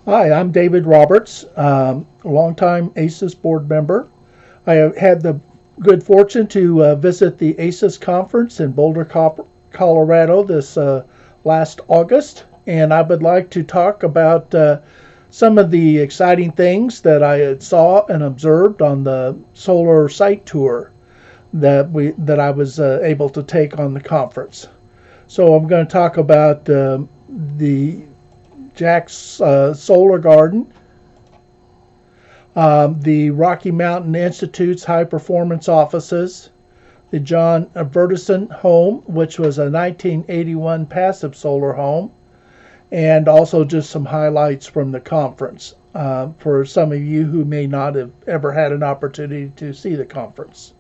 Hi, I'm David Roberts, a longtime ASES board member. I have had the good fortune to visit the ASES conference in Boulder, Colorado this last August, and I would like to talk about some of the exciting things that I saw and observed on the solar site tour that I was able to take on the conference. So I'm going to talk about the Jack's Solar Garden, the Rocky Mountain Institute's high performance offices, the John Vertison home, which was a 1981 passive solar home, and also just some highlights from the conference for some of you who may not have ever had an opportunity to see the conference.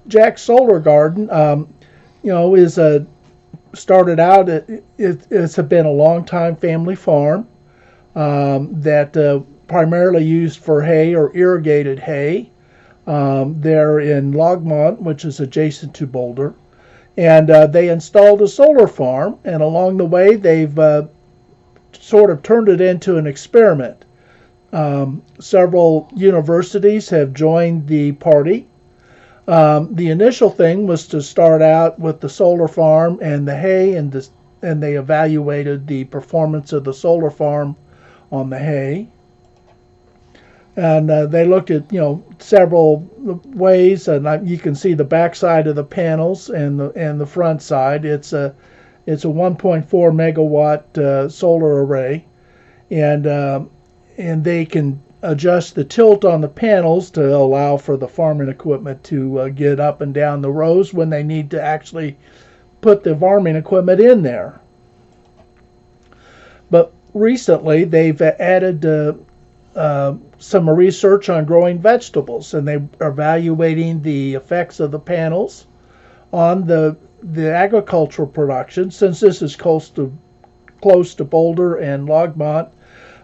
Jack's Solar Garden, is a started out, it's been a long time family farm that primarily used for hay or irrigated hay. They're in Longmont, which is adjacent to Boulder. And they installed a solar farm, and along the way they've sort of turned it into an experiment. Several universities have joined the party. The initial thing was to start out with the solar farm and the hay, and they evaluated the performance of the solar farm on the hay. And they looked at several ways, and you can see the back side of the panels and the front side. It's a 1.4 megawatt solar array, and they can adjust the tilt on the panels to allow for the farming equipment to get up and down the rows when they need to actually put the farming equipment in there. But recently they've added some research on growing vegetables, and they are evaluating the effects of the panels on the agricultural production. Since this is close to Boulder and Longmont,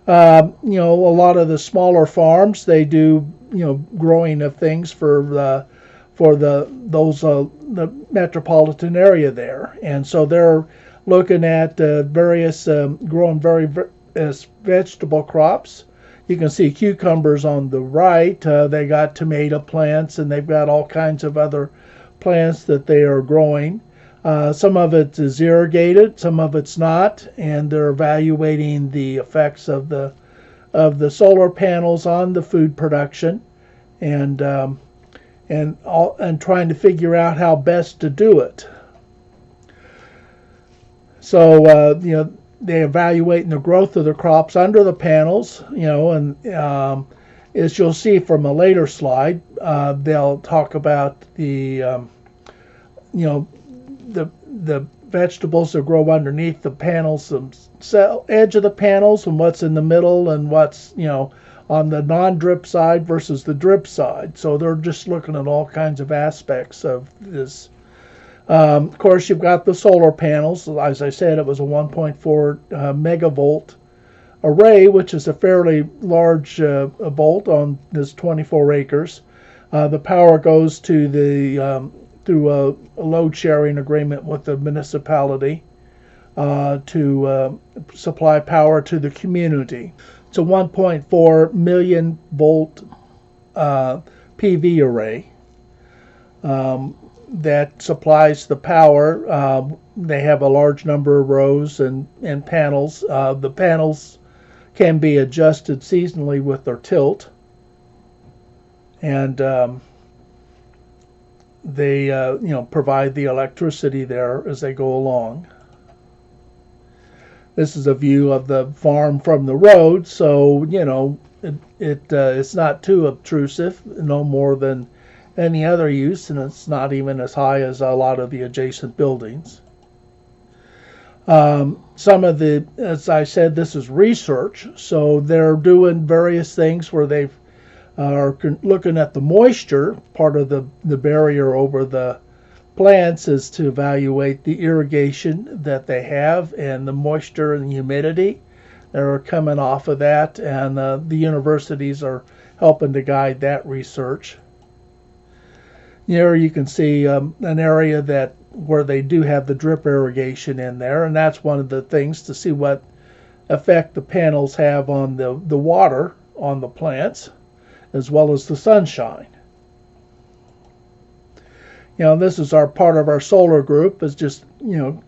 a lot of the smaller farms, they do growing of things for the metropolitan area there, and so they're looking at various growing various vegetable crops. You can see cucumbers on the right. They got tomato plants, and they've got all kinds of other plants that they are growing. Some of it is irrigated, some of it's not, and they're evaluating the effects of the solar panels on the food production, and trying to figure out how best to do it. So they evaluating the growth of the crops under the panels, and as you'll see from a later slide, they'll talk about the vegetables that grow underneath the panels, the edge of the panels, and what's in the middle, and what's on the non-drip side versus the drip side. So they're just looking at all kinds of aspects of this. Of course, you've got the solar panels. As I said, it was a 1.4 megavolt array, which is a fairly large bolt on this 24 acres. The power goes to through a load sharing agreement with the municipality to supply power to the community. It's a 1.4 million volt PV array that supplies the power. They have a large number of rows and panels. The panels can be adjusted seasonally with their tilt, and they provide the electricity there as they go along. This is a view of the farm from the road, so it's not too obtrusive, no more than any other use, and it's not even as high as a lot of the adjacent buildings. Some of as I said, this is research, so they're doing various things where they are looking at the moisture. Part of the barrier over the plants is to evaluate the irrigation that they have and the moisture and humidity that are coming off of that, and the universities are helping to guide that research. Here you can see an area where they do have the drip irrigation in there, and that's one of the things to see what effect the panels have on the water on the plants, as well as the sunshine. This is our part of our solar group. It's just,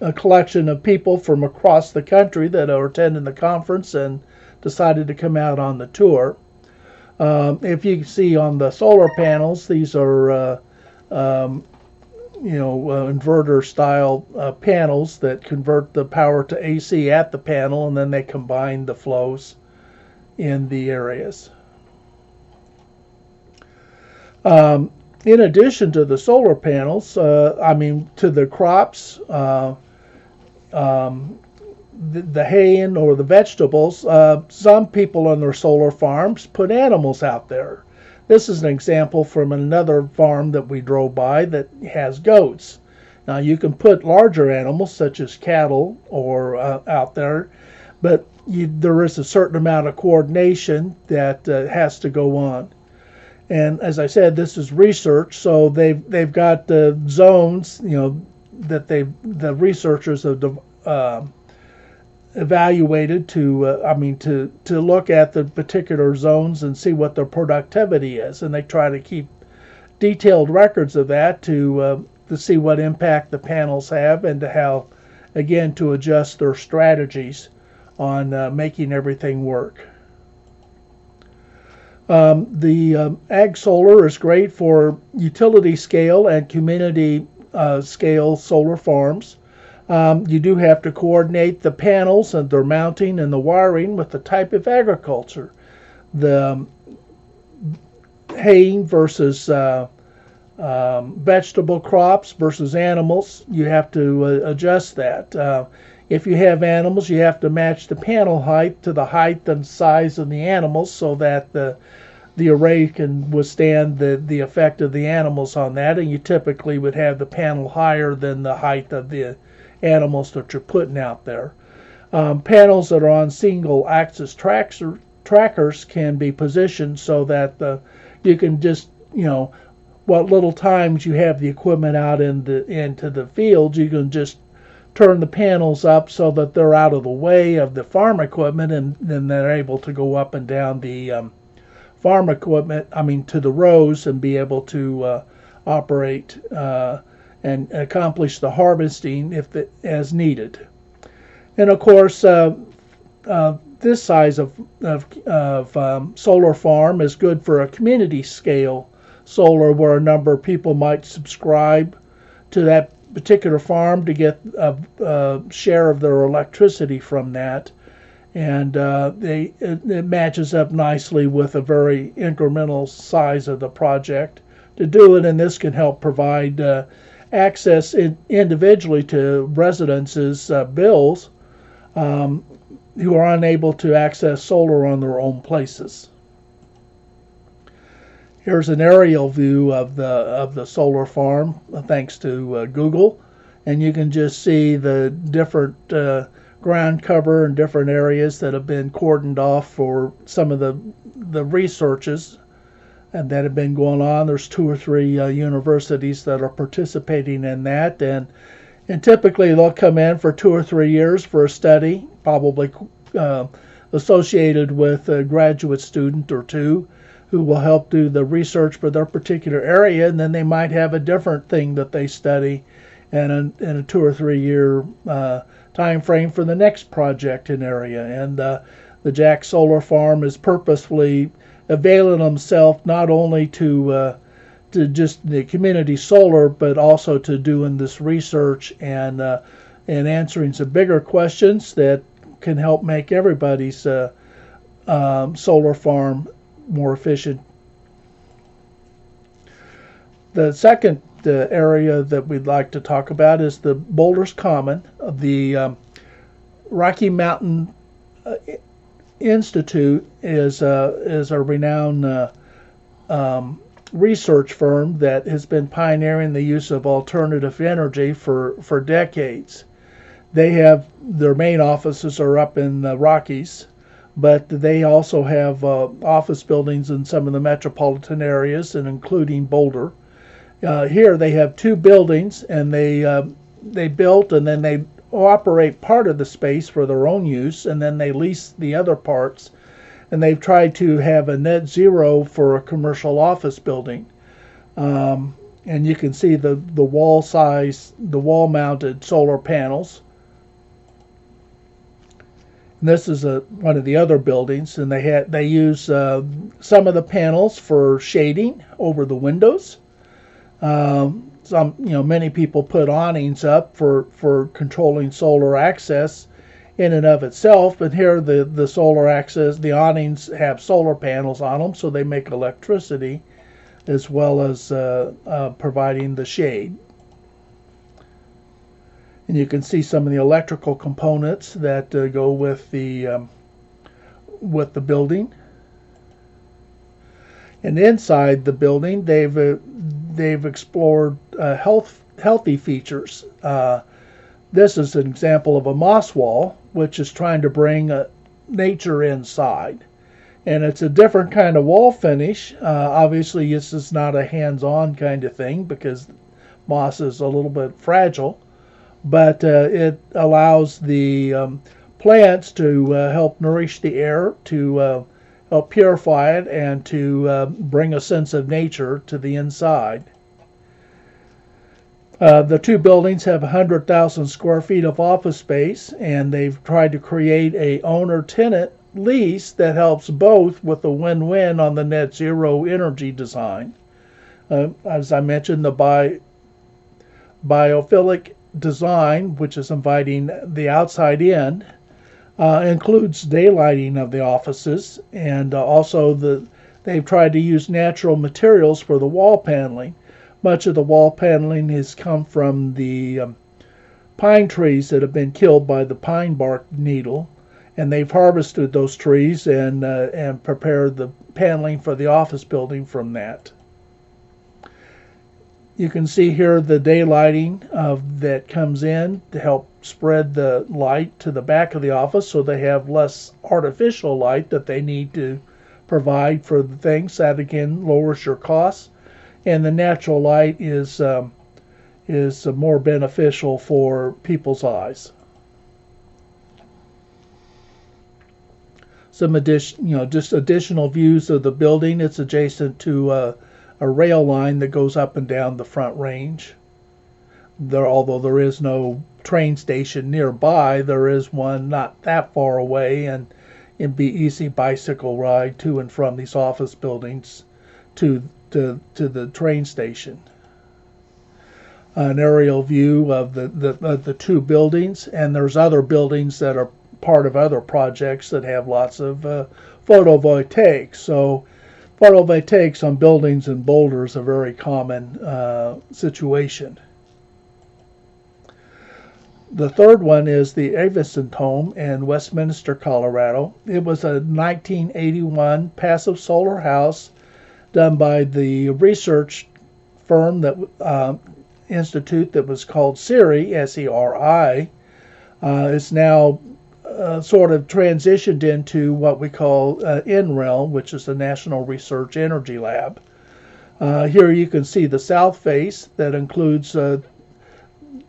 a collection of people from across the country that are attending the conference and decided to come out on the tour. If you see on the solar panels, these are, inverter style panels that convert the power to AC at the panel, and then they combine the flows in the areas. In addition to the solar panels, to the crops, the haying or the vegetables, some people on their solar farms put animals out there. This is an example from another farm that we drove by that has goats. Now you can put larger animals such as cattle or out there, but there is a certain amount of coordination that has to go on. And as I said, this is research, so they've got the zones, that the researchers have evaluated to look at the particular zones and see what their productivity is, and they try to keep detailed records of that to see what impact the panels have and to adjust their strategies on making everything work. The ag solar is great for utility scale and community scale solar farms. You do have to coordinate the panels and their mounting and the wiring with the type of agriculture. The haying versus vegetable crops versus animals, you have to adjust that. If you have animals, you have to match the panel height to the height and size of the animals so that the array can withstand the effect of the animals on that, and you typically would have the panel higher than the height of the animals that you're putting out there. Panels that are on single axis trackers can be positioned so that you can just, what little times you have the equipment out into the fields, you can just turn the panels up so that they're out of the way of the farm equipment, and then they're able to go up and down the farm equipment, to the rows, and be able to operate and accomplish the harvesting as needed. And of course, this size of solar farm is good for a community scale solar, where a number of people might subscribe to that particular farm to get a share of their electricity from that. And it matches up nicely with a very incremental size of the project to do it, and this can help provide access individually to residents' bills who are unable to access solar on their own places. Here's an aerial view of the solar farm thanks to Google, and you can just see the different ground cover in different areas that have been cordoned off for some of the researches and that have been going on. There's 2 or 3 universities that are participating in that, and typically they'll come in for 2 or 3 years for a study, probably associated with a graduate student or two who will help do the research for their particular area, and then they might have a different thing that they study in a 2 or 3 year time frame for the next project in area. And the Jack Solar Farm is purposefully availing themselves not only to just the community solar, but also to doing this research and answering some bigger questions that can help make everybody's solar farm more efficient. The second area that we'd like to talk about is the Boulders Common. The Rocky Mountain Institute is a renowned research firm that has been pioneering the use of alternative energy for decades. They have their main offices are up in the Rockies, but they also have office buildings in some of the metropolitan areas, and including Boulder. Here they have 2 buildings, and they built and then they operate part of the space for their own use, and then they lease the other parts. And they've tried to have a net zero for a commercial office building. And you can see the wall size, the wall mounted solar panels. And this is one of the other buildings, and they use some of the panels for shading over the windows. Many people put awnings up for controlling solar access in and of itself, but here the solar access, the awnings have solar panels on them, so they make electricity as well as providing the shade. And you can see some of the electrical components that go with the building. And inside the building, they've explored healthy features. This is an example of a moss wall, which is trying to bring nature inside. And it's a different kind of wall finish. Obviously, this is not a hands-on kind of thing because moss is a little bit fragile. But it allows the plants to help nourish the air, to help purify it, and to bring a sense of nature to the inside. The two buildings have 100,000 square feet of office space, and they've tried to create a owner-tenant lease that helps both with a win-win on the net zero energy design. As I mentioned, the biophilic design, which is inviting the outside in, includes daylighting of the offices, and also they've tried to use natural materials for the wall paneling. Much of the wall paneling has come from the pine trees that have been killed by the pine bark needle, and they've harvested those trees and prepared the paneling for the office building from that. You can see here the daylighting that comes in to help spread the light to the back of the office, so they have less artificial light that they need to provide for the things. That again lowers your costs, and the natural light is more beneficial for people's eyes. Some additional views of the building. It's adjacent to a rail line that goes up and down the front range. Although there is no train station nearby, there is one not that far away, and it'd be easy bicycle ride to and from these office buildings to the train station. An aerial view of the two buildings, and there's other buildings that are part of other projects that have lots of photovoltaics. So photovoltaics on buildings in Boulder is a very common situation. The third one is the Avison home in Westminster, Colorado. It was a 1981 passive solar house done by the research firm institute that was called SERI, S-E-R-I. It's now sort of transitioned into what we call NREL, which is the National Research Energy Lab. Here you can see the south face that includes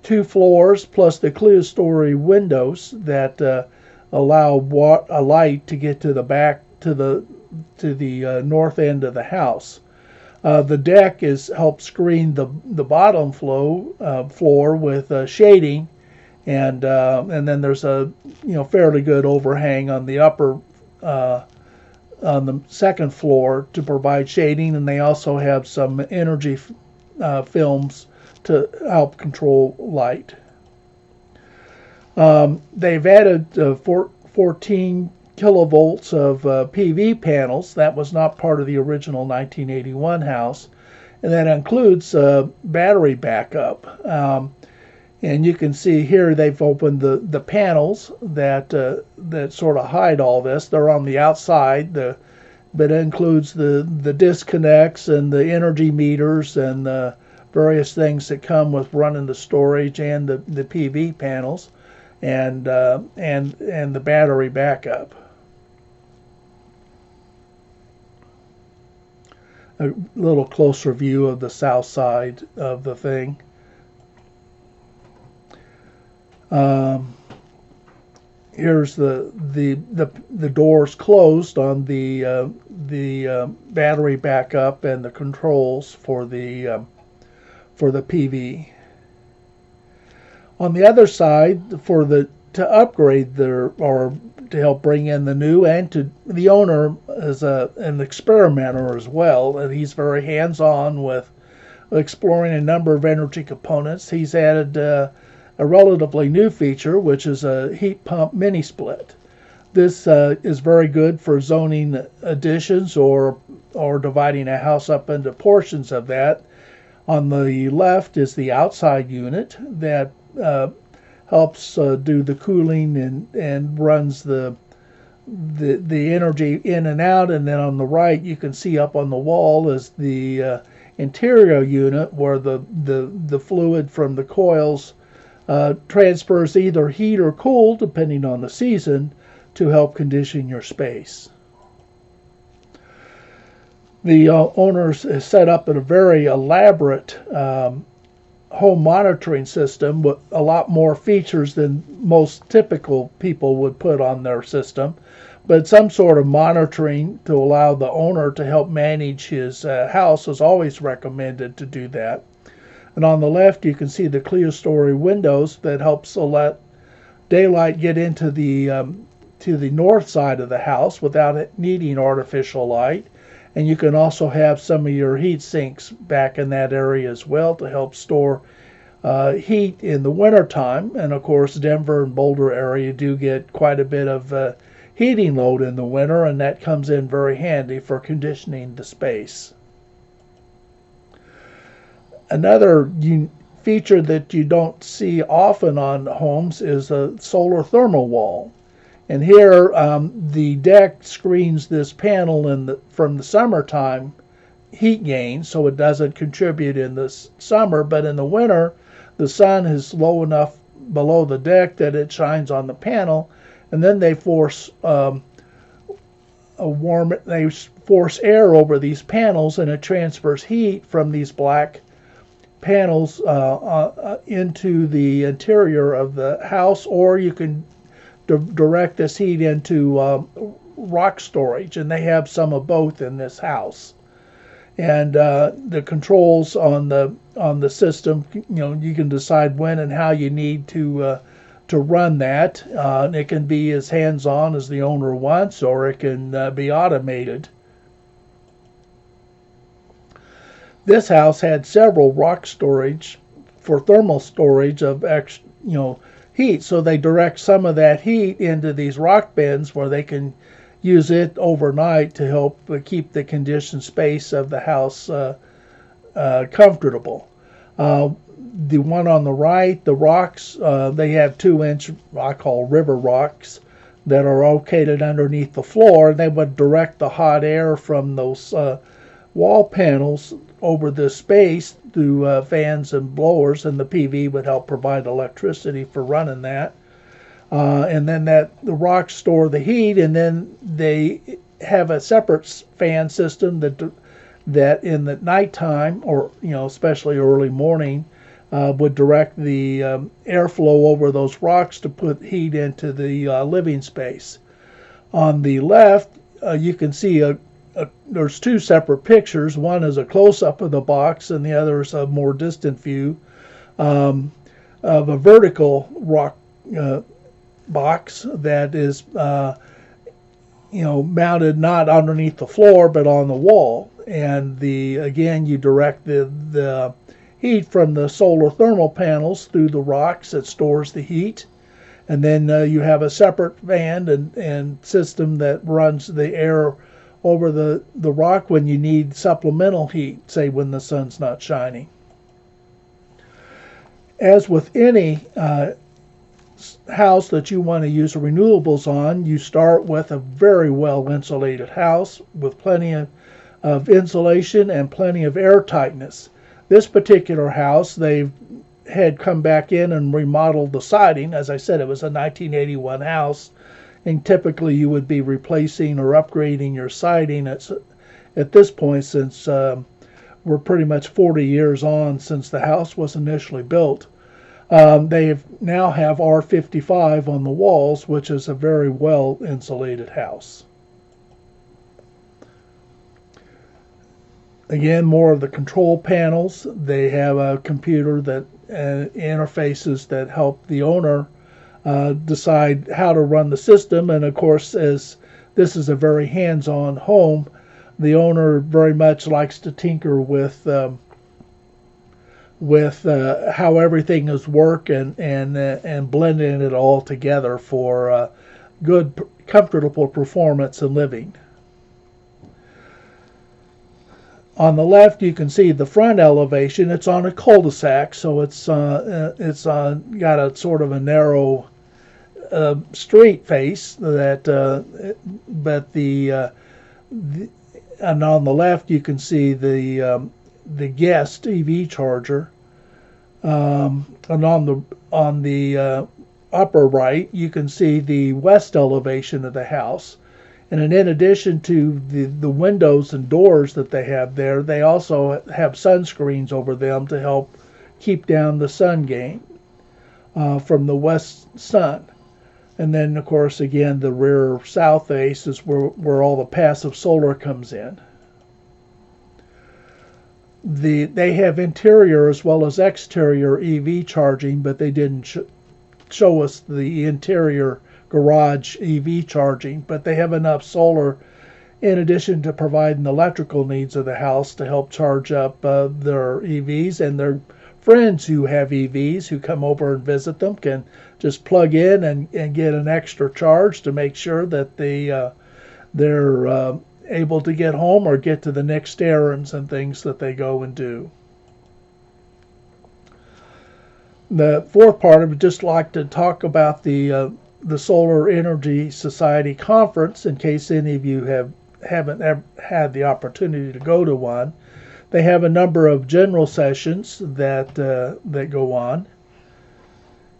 2 floors plus the clerestory windows that allow a light to get to the back to the north end of the house. The deck helps screen the bottom floor with shading, and then there's a fairly good overhang on the upper on the second floor to provide shading, and they also have some energy films to help control light. They've added 14 kilovolts of PV panels. That was not part of the original 1981 house, and that includes battery backup. And you can see here they've opened the panels that sort of hide all this. They're on the outside, but it includes the disconnects and the energy meters and the various things that come with running the storage and the PV panels and the battery backup. A little closer view of the south side of the thing. Um, Here's the doors closed on the battery backup and the controls for the PV. On the other side, to upgrade or to help bring in the new, and to the owner is an experimenter as well, and he's very hands-on with exploring a number of energy components. He's added a relatively new feature, which is a heat pump mini split. This is very good for zoning additions or dividing a house up into portions of that. On the left is the outside unit that helps do the cooling and runs the energy in and out. And then on the right, you can see up on the wall is the interior unit, where the fluid from the coils transfers either heat or cool, depending on the season, to help condition your space. The owners has set up a very elaborate home monitoring system with a lot more features than most typical people would put on their system, but some sort of monitoring to allow the owner to help manage his house is always recommended to do that. And on the left, you can see the clerestory windows that helps let daylight get into to the north side of the house without it needing artificial light. And you can also have some of your heat sinks back in that area as well to help store heat in the wintertime. And of course, Denver and Boulder area do get quite a bit of heating load in the winter, and that comes in very handy for conditioning the space. Another feature that you don't see often on homes is a solar thermal wall. And here, the deck screens this panel from the summertime heat gain, so it doesn't contribute in the summer, but in the winter, the sun is low enough below the deck that it shines on the panel, and then they force air over these panels, and it transfers heat from these black panels into the interior of the house, or you can direct this heat into rock storage, and they have some of both in this house. And the controls on the system, you can decide when and how you need to run that. It can be as hands-on as the owner wants, or it can be automated. This house had several rock storage for thermal storage of heat, so they direct some of that heat into these rock bins where they can use it overnight to help keep the conditioned space of the house comfortable. The one on the right, the rocks, they have 2-inch, I call river rocks, that are located underneath the floor. They would direct the hot air from those wall panels over the space through fans and blowers, and the PV would help provide electricity for running that. And then the rocks store the heat, and then they have a separate fan system that in the nighttime, or especially early morning, would direct the airflow over those rocks to put heat into the living space. On the left, you can see there's two separate pictures. One is a close-up of the box, and the other is a more distant view of a vertical rock box that is mounted not underneath the floor but on the wall. And again, you direct the heat from the solar thermal panels through the rocks that stores the heat. And then you have a separate fan and system that runs the air over the rock when you need supplemental heat, say when the sun's not shining. As with any house that you want to use renewables on, you start with a very well insulated house with plenty of insulation and plenty of air tightness. This particular house, they've had come back in and remodeled the siding. As I said, it was a 1981 house, and typically you would be replacing or upgrading your siding at this point, since we're pretty much 40 years on since the house was initially built. They now have R55 on the walls, which is a very well insulated house. Again, more of the control panels. They have a computer that interfaces that help the owner decide how to run the system. And of course, as this is a very hands-on home, the owner very much likes to tinker with how everything is work and blending it all together for good, comfortable performance and living. On the left, you can see the front elevation. It's on a cul-de-sac, so it's got a sort of a narrow street face. And on the left, you can see the guest EV charger. And on the upper right, you can see the west elevation of the house. And in addition to the windows and doors that they have there, they also have sunscreens over them to help keep down the sun gain from the west sun. And then, of course, again, the rear south face is where all the passive solar comes in. They have interior as well as exterior EV charging, but they didn't show us the interior garage EV charging, but they have enough solar in addition to providing the electrical needs of the house to help charge up their EVs, and their friends who have EVs who come over and visit them can just plug in and get an extra charge to make sure that they're able to get home or get to the next errands and things that they go and do. The fourth part, I would just like to talk about the Solar Energy Society conference, in case any of you haven't ever had the opportunity to go to one. They have a number of general sessions that go on,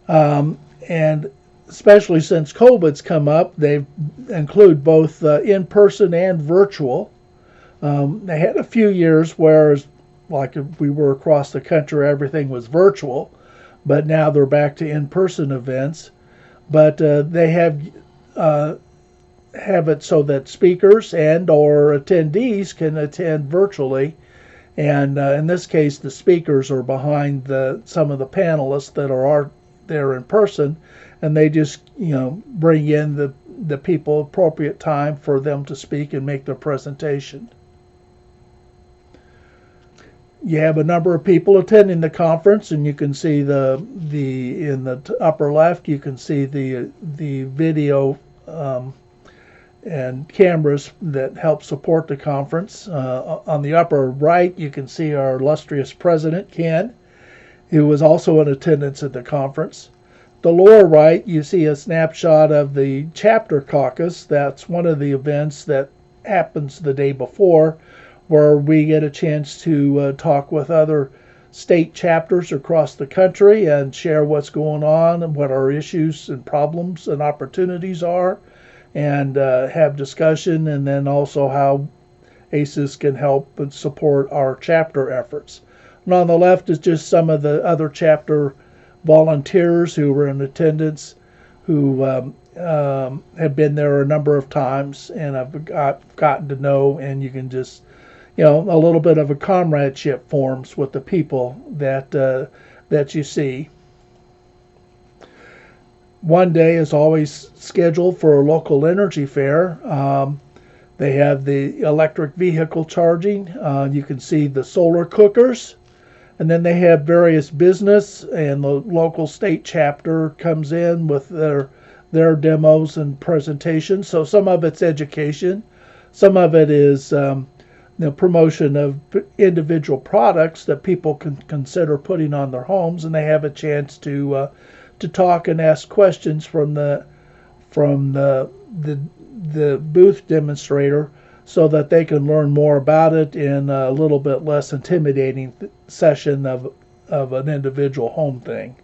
and especially since COVID's come up, they include both in-person and virtual. They had a few years where, like if we were across the country, everything was virtual, but now they're back to in-person events. But they have it so that speakers and or attendees can attend virtually. And in this case, the speakers are behind some of the panelists that are there in person, and they just bring in the people appropriate time for them to speak and make their presentation. You have a number of people attending the conference, and you can see in the upper left, you can see the video and cameras that help support the conference. On the upper right, you can see our illustrious president, Ken, who was also in attendance at the conference. The lower right, you see a snapshot of the chapter caucus. That's one of the events that happens the day before, where we get a chance to talk with other state chapters across the country and share what's going on and what our issues and problems and opportunities are, and have discussion, and then also how ASES can help and support our chapter efforts. And on the left is just some of the other chapter volunteers who were in attendance, who have been there a number of times, and I've gotten to know, and you can just, a little bit of a comradeship forms with the people that you see. One day is always scheduled for a local energy fair. They have the electric vehicle charging. You can see the solar cookers. And then they have various business, and the local state chapter comes in with their demos and presentations. So some of it's education. Some of it is promotion of individual products that people can consider putting on their homes, and they have a chance to talk and ask questions from the booth demonstrator, so that they can learn more about it in a little bit less intimidating session of an individual home thing.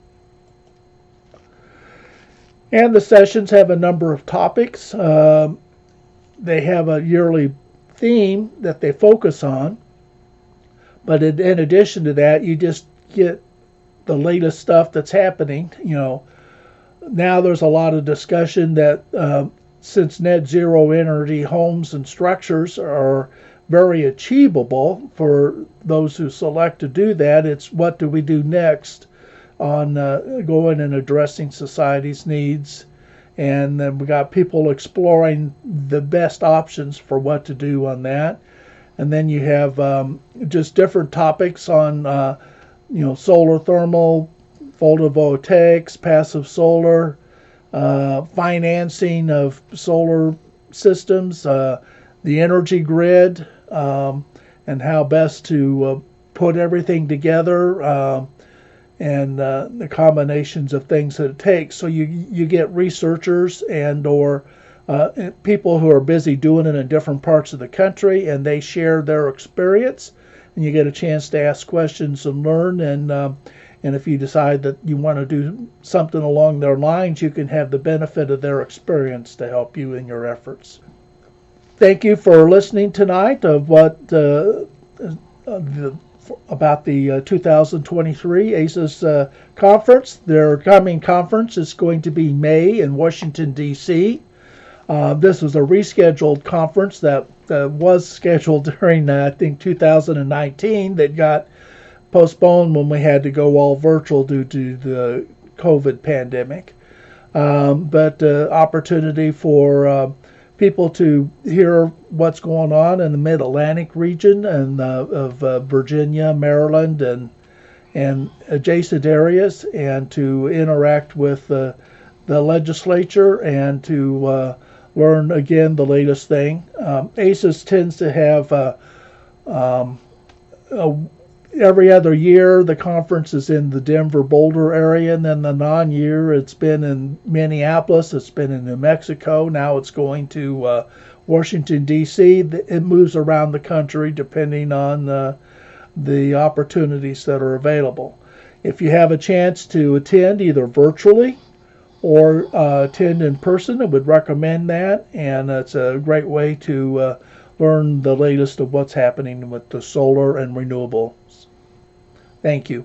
And the sessions have a number of topics. They have a yearly theme that they focus on, but in addition to that, you just get the latest stuff that's happening. Now there's a lot of discussion that since net zero energy homes and structures are very achievable for those who select to do that, it's what do we do next on going and addressing society's needs. And then we got people exploring the best options for what to do on that. And then you have just different topics on, solar thermal, photovoltaics, passive solar, financing of solar systems, the energy grid, and how best to put everything together, and the combinations of things that it takes. So you get researchers or people who are busy doing it in different parts of the country, and they share their experience, and you get a chance to ask questions and learn. And if you decide that you want to do something along their lines, you can have the benefit of their experience to help you in your efforts. Thank you for listening tonight of what about the 2023 ASES conference. Their coming conference is going to be May in Washington, D.C. This was a rescheduled conference that was scheduled during, I think, 2019 that got postponed when we had to go all virtual due to the COVID pandemic. But opportunity for people to hear what's going on in the Mid-Atlantic region and of Virginia, Maryland, and adjacent areas, and to interact with the legislature and to learn again the latest thing. ASES tends to have every other year the conference is in the Denver Boulder area, and then the non-year it's been in Minneapolis, it's been in New Mexico, now it's going to Washington D.C. It moves around the country depending on the opportunities that are available. If you have a chance to attend either virtually or attend in person, I would recommend that, and it's a great way to learn the latest of what's happening with the solar and renewables. Thank you.